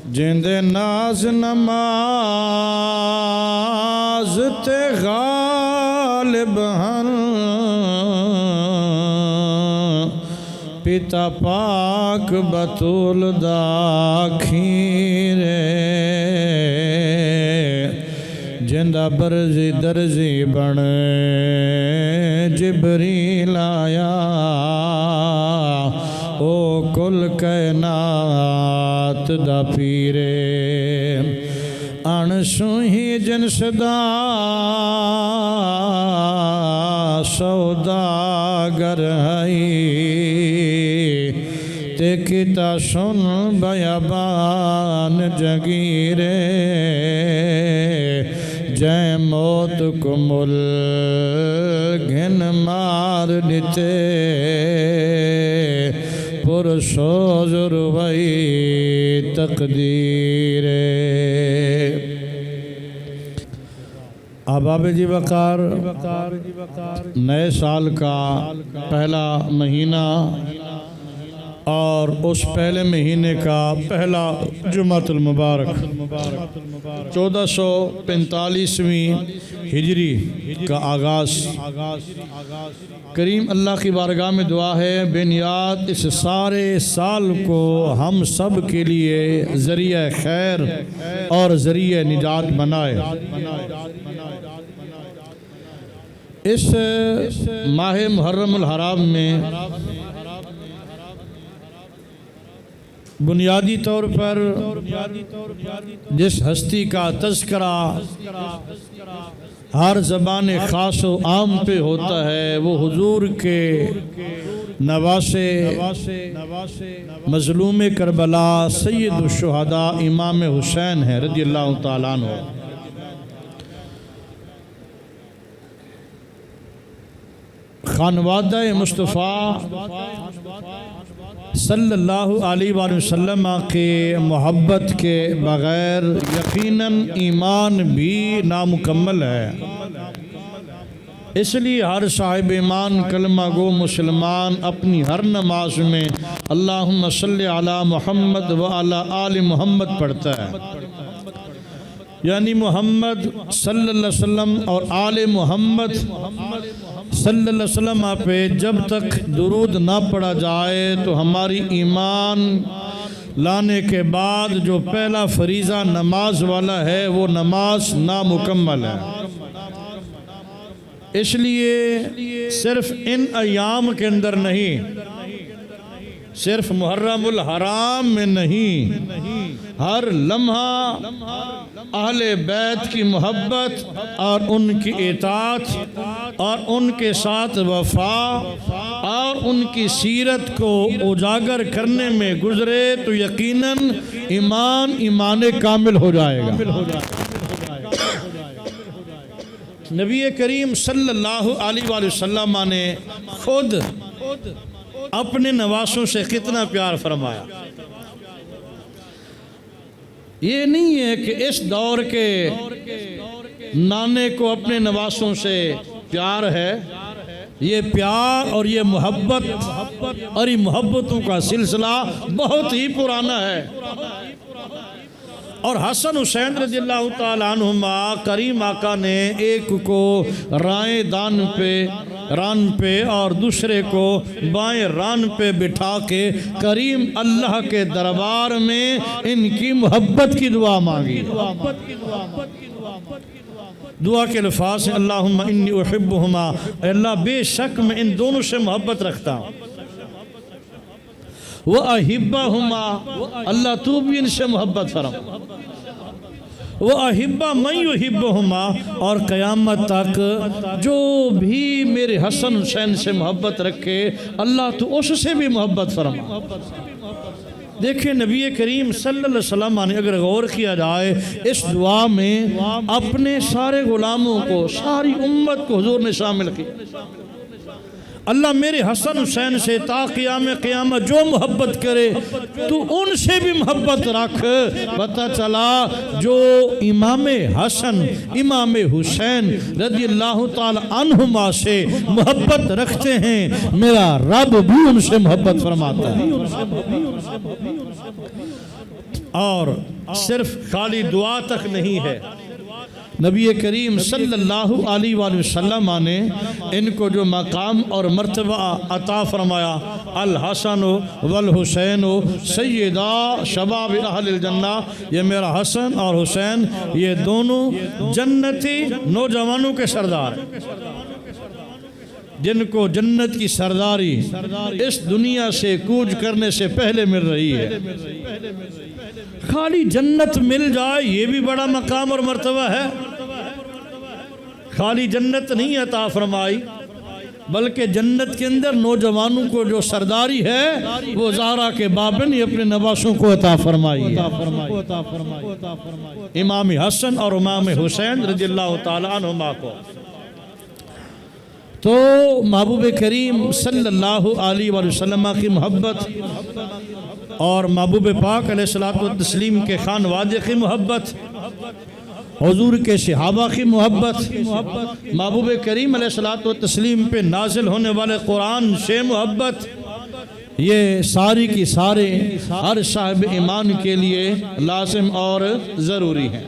جندے ناز نماز تے غالب ہن پتا پاک بطول دا کھیرے جندہ برزی درزی بن جبریل آیا او کل کائنات دا پیرے انسو ہی جنس دا سوداگر ہے تے کتا سن بیابان جگیرے جے موت کو مل گھن مار دیتے پر سوز روئی تقدیر احباب جی وقار نئے سال کا پہلا مہینہ اور اس پہلے مہینے کا پہلا جمعۃ المبارک 1445ویں ہجری کا آغاز کریم اللہ کی بارگاہ میں دعا ہے بے نیاد اس سارے سال کو ہم سب کے لیے ذریعہ خیر اور ذریعہ نجات بنائے اس ماہ محرم الحرام میں بنیادی طور پر جس ہستی کا تذکرہ ہر زبان خاص و عام پہ ہوتا ہے وہ حضور کے نواسے مظلوم کربلا سید الشہداء امام حسین ہے رضی اللہ تعالیٰ عنہ خانوادہ مصطفیٰ صلی اللہ علیہ وآلہ وسلم کے محبت کے بغیر یقیناً ایمان بھی نامکمل ہے اس لیے ہر صاحب ایمان کلمہ گو مسلمان اپنی ہر نماز میں اللہم صلی علی محمد وعلی آل محمد پڑھتا ہے یعنی محمد صلی اللہ علیہ وسلم اور آل محمد صلی اللہ علیہ وسلم پہ جب تک درود نہ پڑھا جائے تو ہماری ایمان لانے کے بعد جو پہلا فریضہ نماز والا ہے وہ نماز نامکمل ہے اس لیے صرف ان ایام کے اندر نہیں صرف محرم الحرام میں نہیں ہر لمحہ اہل بیت کی محبت اور ان کی اطاعت اور ان کے ساتھ وفا اور ان کی سیرت کو اجاگر کرنے میں گزرے تو یقیناً ایمان کامل ہو جائے گا نبی کریم صلی اللہ علیہ وآلہ وسلم نے خود اپنے نواسوں سے کتنا پیار فرمایا یہ نہیں ہے کہ اس دور کے نانے کو اپنے نواسوں سے پیار ہے یہ پیار اور یہ محبت اور یہ محبتوں کا سلسلہ بہت ہی پرانا ہے اور حسن حسین رضی اللہ تعالیٰ عنہما کریم آقا نے ایک کو رائے ران پہ اور دوسرے کو بائیں ران پہ بٹھا کے کریم اللہ کے دربار میں ان کی محبت کی دعا مانگی دعا کے الفاظ ہیں اللہم انی احبہما اللہ بے شک میں ان دونوں سے محبت رکھتا ہوں وَأَحِبَّهُمَا اللہ تو بھی ان سے محبت فرما وَأَحِبَّ مَنْ يُحِبُّهُمَا اور قیامت تک جو بھی میرے حسن حسین سے محبت رکھے اللہ تو اس سے بھی محبت فرما دیکھیں نبی کریم صلی اللہ علیہ وسلم نے اگر غور کیا جائے اس دعا میں اپنے سارے غلاموں کو ساری امت کو حضور نے شامل کیا اللہ میرے حسن حسین سے تا قیام قیامت جو محبت کرے تو ان سے بھی محبت رکھ پتہ چلا جو امام حسن امام حسین رضی اللہ تعالی عنہما سے محبت رکھتے ہیں میرا رب بھی ان سے محبت فرماتا ہے اور صرف خالی دعا تک نہیں ہے، نبی کریم صلی اللہ علیہ وآلہ وسلم نے ان کو جو مقام اور مرتبہ عطا فرمایا، الحسن والحسین سیدہ شباب اہل الجنہ، یہ میرا حسن اور حسین یہ دونوں جنتی نوجوانوں کے سردار ہیں، جن کو جنت کی سرداری اس دنیا سے کوچ کرنے سے پہلے مل رہی ہے۔ خالی جنت مل جائے یہ بھی بڑا مقام اور مرتبہ ہے، خالی جنت نہیں عطا فرمائی بلکہ جنت کے اندر نوجوانوں کو جو سرداری ہے وہ زہرا کے بابا نے اپنے نواسوں کو عطا فرمائی ہے، امام حسن اور امام حسین رضی اللہ تعالیٰ عنہما کو۔ تو محبوب کریم صلی اللہ علیہ وآلہ وسلم کی محبت اور محبوب پاک علیہ الصلوۃ والتسلیم کے خانوادے کی محبت، حضور کے صحابہ کی محبت، محبوب کریم علیہ الصلوۃ والتسلیم پہ نازل ہونے والے قرآن سے محبت، یہ ساری کی سارے ہر صاحب ایمان کے لیے لازم اور ضروری ہیں۔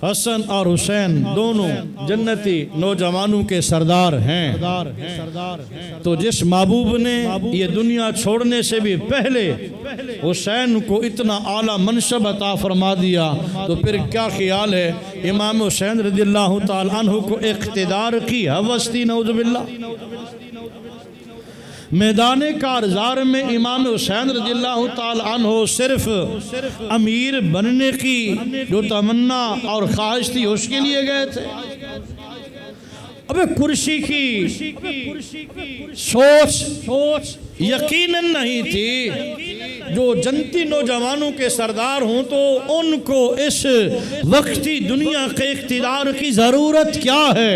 حسن اور حسین دونوں جنتی نوجوانوں کے سردار ہیں، تو جس محبوب نے یہ دنیا چھوڑنے سے بھی پہلے حسین کو اتنا اعلیٰ منصب عطا فرما دیا تو پھر کیا خیال ہے امام حسین رضی اللہ تعالیٰ عنہ کو اقتدار کی ہوس تھی، نعوذ باللہ۔ میدان کارزار میں امام حسین رضی اللہ تعالیٰ عنہ صرف امیر بننے کی جو تمنا اور خواہش تھی اس کے لیے گئے تھے، ابے کرسی کی سوچ یقیناً نہیں تھی۔ جو جنتی نوجوانوں کے سردار ہوں تو ان کو اس وقتی دنیا کے اقتدار کی ضرورت کیا ہے؟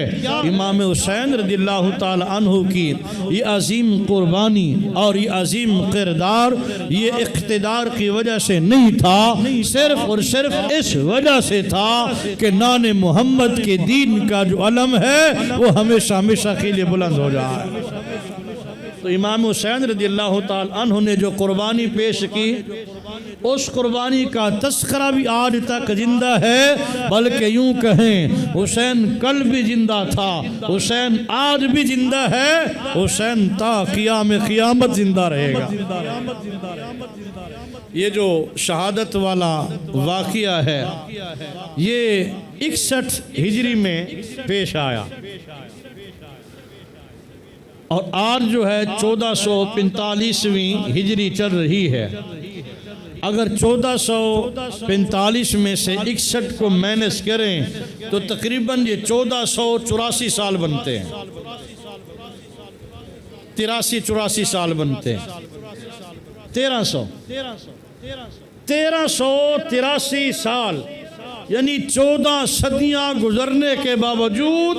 امام حسین رضی اللہ تعالی عنہ کی یہ عظیم قربانی اور یہ عظیم کردار یہ اقتدار کی وجہ سے نہیں تھا، صرف اور صرف اس وجہ سے تھا کہ نان محمد کے دین کا جو علم ہے وہ ہمیشہ ہمیشہ کے لیے بلند ہو جائے۔ تو امام حسین رضی اللہ تعالی عنہ نے جو قربانی پیش کی اس قربانی کا تذکرہ بھی آج تک زندہ ہے، بلکہ یوں کہیں حسین کل بھی زندہ تھا، حسین آج بھی زندہ ہے، حسین تا قیام قیامت زندہ رہے گا۔ یہ جو شہادت والا واقعہ ہے یہ 61 ہجری میں پیش آیا اور آج جو ہے 1445ویں ہجری چل رہی ہے۔ اگر 1445 میں سے 61 کو مائنس کریں تو تقریباً یہ 1484 سال بنتے ہیں، 83-84 سال بنتے ہیں، 1383 سال، یعنی 14 صدیاں گزرنے کے باوجود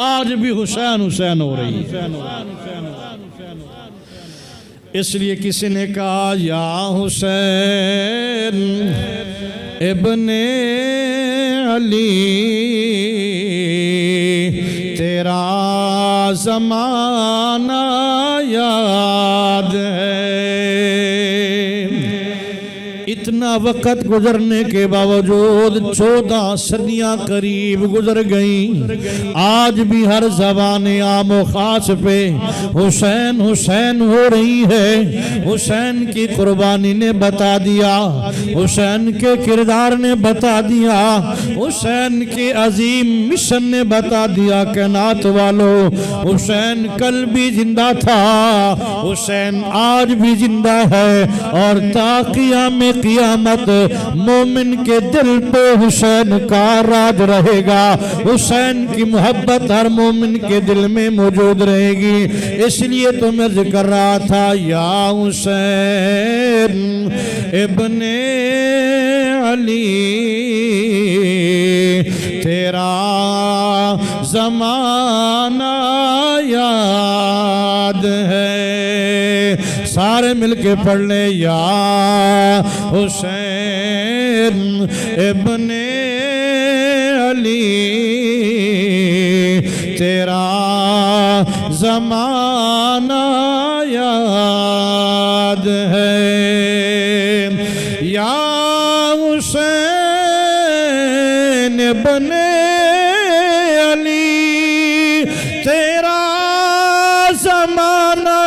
آج بھی حسین حسین ہو رہی ہے۔ اس لیے کسی نے کہا یا حسین ابن علی تیرا زمانہ یاد ہے۔ اتنا وقت گزرنے کے باوجود 14 صدیاں قریب گزر گئیں، آج بھی ہر زبان عام و خاص پہ حسین حسین ہو رہی ہے۔ حسین کی قربانی نے بتا دیا، حسین کے کردار نے بتا دیا، حسین کے عظیم مشن نے بتا دیا کائنات والو، حسین کل بھی زندہ تھا، حسین آج بھی زندہ ہے، اور تا قیام قیامت مومن کے دل پہ حسین کا راج رہے گا، حسین کی محبت ہر مومن کے دل میں موجود رہے گی۔ اس لیے تو میں ذکر رہا تھا یا حسین ابن علی تیرا زمانہ یاد ہے۔ سارے مل کے پڑھ لیں یا حسین ابن علی تیرا زمانہ یاد ہے۔ یا حسین بنے علی تیرا زمانہ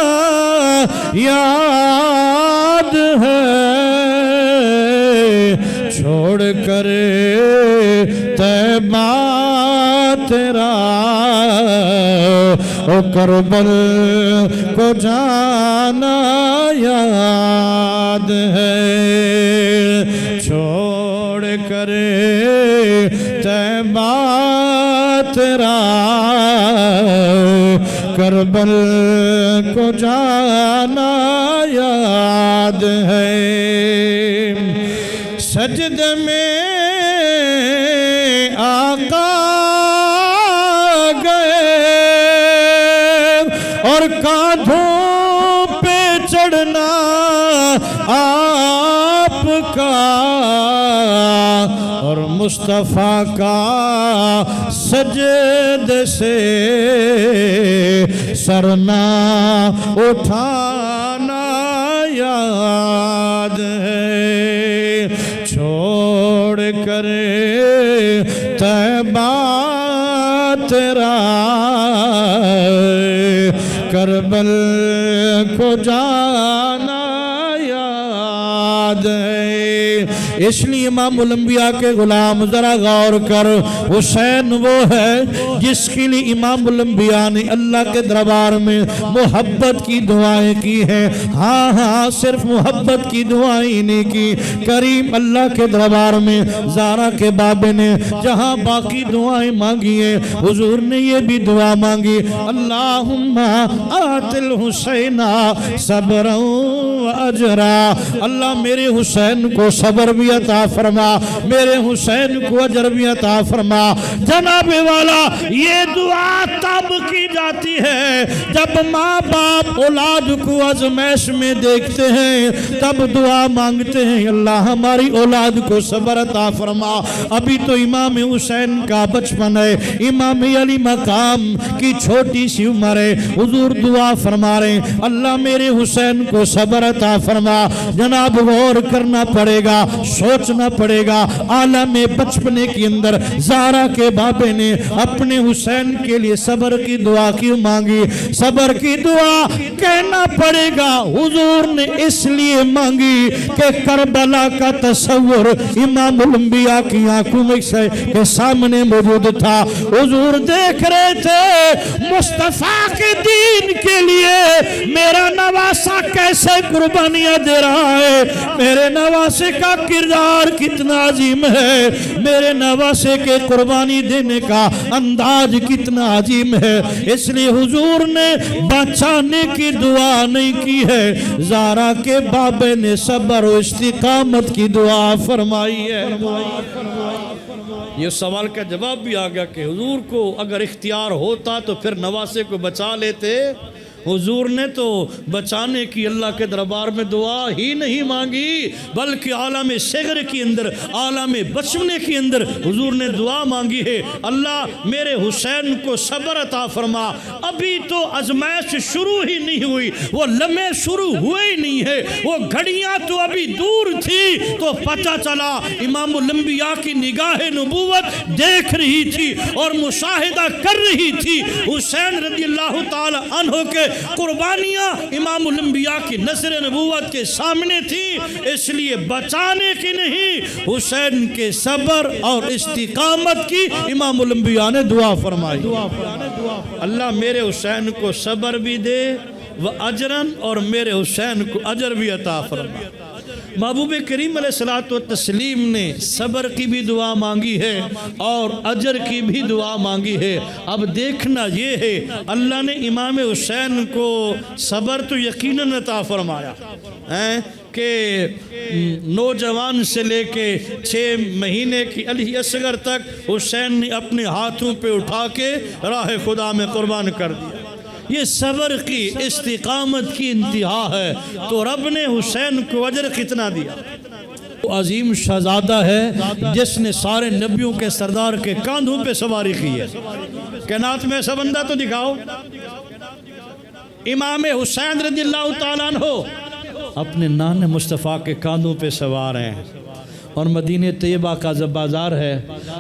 یاد ہے چھوڑ کر طیبہ تیرا او کربل کو جانا یاد ہے چھوڑ کر طیبہ تیرا کربل کو جانا یاد ہے سجد میں آقا گئے اور کاندھوں پہ چڑھنا آپ کا اور مصطفیٰ کا سجد سے سرنا اٹھانا یاد ہے چھوڑ کر طیبہ تیرا کربل کو جانا یاد ہے اس لیے امام الانبیاء کے غلام ذرا غور کر حسین وہ ہے جس کے لیے امام الانبیاء نے اللہ کے دربار میں محبت کی دعائیں کی ہیں ہاں صرف محبت کی دعائیں نہیں کی کریم اللہ کے دربار میں زارا کے بابے نے جہاں باقی دعائیں مانگی ہیں حضور نے یہ بھی دعا مانگی اللہم آت الحسین صبرا و اجرا اللہ میرے حسین کو صبر بھی عطا فرما میرے حسین کو اجر بھی عطا فرما جناب والا یہ دعا تب کی جاتی ہے جب ماں باپ اولاد کو آزمائش میں دیکھتے ہیں تب دعا مانگتے ہیں اللہ ہماری اولاد کو صبر عطا فرما ابھی تو امام حسین کا بچپن ہے امام علی مقام کی چھوٹی سی عمر ہے حضور دعا فرما رہے ہیں اللہ میرے حسین کو صبر عطا فرما جناب غور کرنا پڑے گا سوچنا پڑے گا عالم بچپنے کے اندر زارا کے بابے نے اپنے حسین کے لیے صبر کی دعا کیوں مانگی صبر کی دعا کہنا پڑے گا حضور نے اس لیے مانگی کہ کربلا کا تصور امام الانبیاء کی آنکھوں میں سے کے سامنے موجود تھا حضور دیکھ رہے تھے مصطفیٰ کے دین کے لیے میرا نواسا کیسے قربانیاں دے رہا ہے میرے نواسے کا کردار کتنا عظیم ہے میرے نواسے کے قربانی دینے کا انداز کتنا عظیم ہے اس لیے حضور نے بچانے کی دعا نہیں کی ہے زارا کے بابے نے صبر و استقامت کی دعا فرمائی ہے یہ سوال کا جواب بھی آ گیا کہ حضور کو اگر اختیار ہوتا تو پھر نواسے کو بچا لیتے حضور نے تو بچانے کی اللہ کے دربار میں دعا ہی نہیں مانگی بلکہ عالم صغر کے اندر عالم بچپنے کے اندر حضور نے دعا مانگی ہے اللہ میرے حسین کو صبر عطا فرما ابھی تو آزمائش شروع ہی نہیں ہوئی وہ لمحے شروع ہوئے ہی نہیں ہے وہ گھڑیاں تو ابھی دور تھی تو پتہ چلا امام الانبیاء کی نگاہ نبوت دیکھ رہی تھی اور مشاہدہ کر رہی تھی حسین رضی اللہ تعالی عنہ کے قربانیاں امام الانبیاء کی نظر نبوت کے سامنے تھی اس لیے بچانے کی نہیں حسین کے صبر اور استقامت کی امام الانبیاء نے دعا فرمائی اللہ میرے حسین کو صبر بھی دے و اجرن اور میرے حسین کو اجر بھی عطا فرما محبوب کریم علیہ الصلوۃ والتسلیم نے صبر کی بھی دعا مانگی ہے اور اجر کی بھی دعا مانگی ہے اب دیکھنا یہ ہے اللہ نے امام حسین کو صبر تو یقیناً عطا فرمایا کہ نوجوان سے لے کے 6 مہینے کی علی اصغر تک حسین نے اپنے ہاتھوں پہ اٹھا کے راہ خدا میں قربان کر دیا یہ صبر کی استقامت کی انتہا ہے تو رب نے حسین کو اجر کتنا دیا وہ عظیم شہزادہ ہے جس نے سارے نبیوں کے سردار کے کاندھوں پہ سواری کی ہے کائنات میں ایسا بندہ تو دکھاؤ امام حسین رضی اللہ تعالیٰ عنہ اپنے نانے مصطفیٰ کے کاندھوں پہ سوار ہیں اور مدینہ طیبہ کا جب بازار ہے،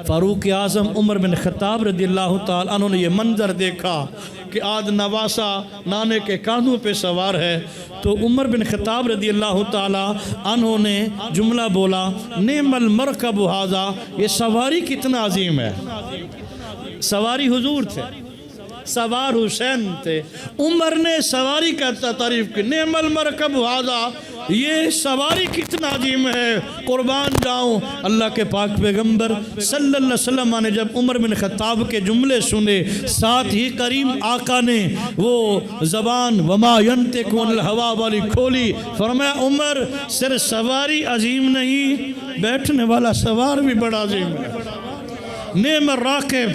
فاروق اعظم عمر بن خطاب رضی اللہ تعالیٰ عنہ نے یہ منظر دیکھا کہ آج نواسا نانے کے کاندھوں پہ سوار ہے، تو عمر بن خطاب رضی اللہ تعالیٰ عنہ نے جملہ بولا، نعم المرکب ھذا، یہ سواری کتنا عظیم ہے۔ سواری حضور تھے، سوار حسین تھے، عمر نے سواری کا تعریف کی، نعم المرکب ھذا، یہ سواری کتنا عظیم ہے۔ قربان جاؤں اللہ کے پاک پیغمبر صلی اللہ علیہ وسلم نے جب عمر بن خطاب کے جملے سنے، ساتھ ہی کریم آقا نے وہ زبان وما ینطق عن الہویٰ والی کھولی، فرمایا عمر صرف سواری عظیم نہیں، بیٹھنے والا سوار بھی بڑا عظیم ہے۔ نعم الراکب،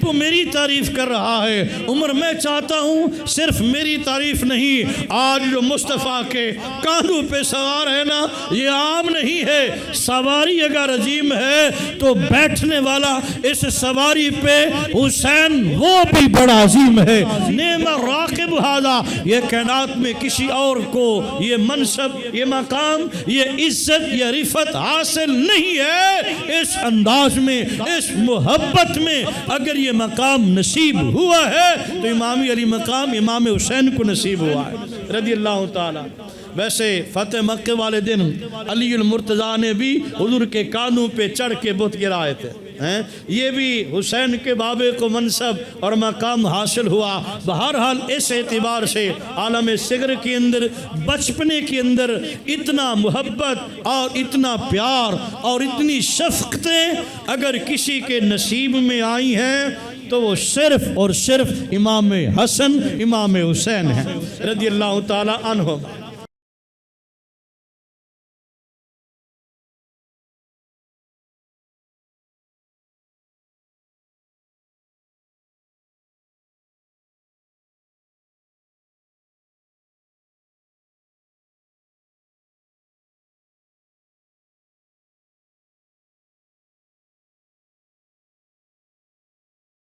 تو میری تعریف کر رہا ہے عمر، میں چاہتا ہوں صرف میری تعریف نہیں، آج جو مصطفیٰ کے کاندھوں پہ سوار ہے نا، یہ عام نہیں ہے۔ سواری اگر عظیم ہے تو بیٹھنے والا اس سواری پہ حسین وہ بھی بڑا عظیم ہے۔ نعم الراکب ھذا، یہ کائنات میں کسی اور کو یہ منصب، یہ مقام، یہ عزت، یہ رفعت حاصل نہیں ہے۔ اس انداز میں، اس محبت میں اگر یہ مقام نصیب ہوا ہے تو امام علی مقام امام حسین کو نصیب ہوا ہے رضی اللہ تعالیٰ۔ ویسے فتح مکہ والے دن علی المرتضیٰ نے بھی حضور کے کانوں پہ چڑھ کے بت گرائے تھے، یہ بھی حسین کے بابے کو منصب اور مقام حاصل ہوا۔ بہرحال اس اعتبار سے عالم صغر کے اندر، بچپنے کے اندر اتنا محبت اور اتنا پیار اور اتنی شفقتیں اگر کسی کے نصیب میں آئی ہیں تو وہ صرف اور صرف امام حسن امام حسین ہیں رضی اللہ تعالی عنہم۔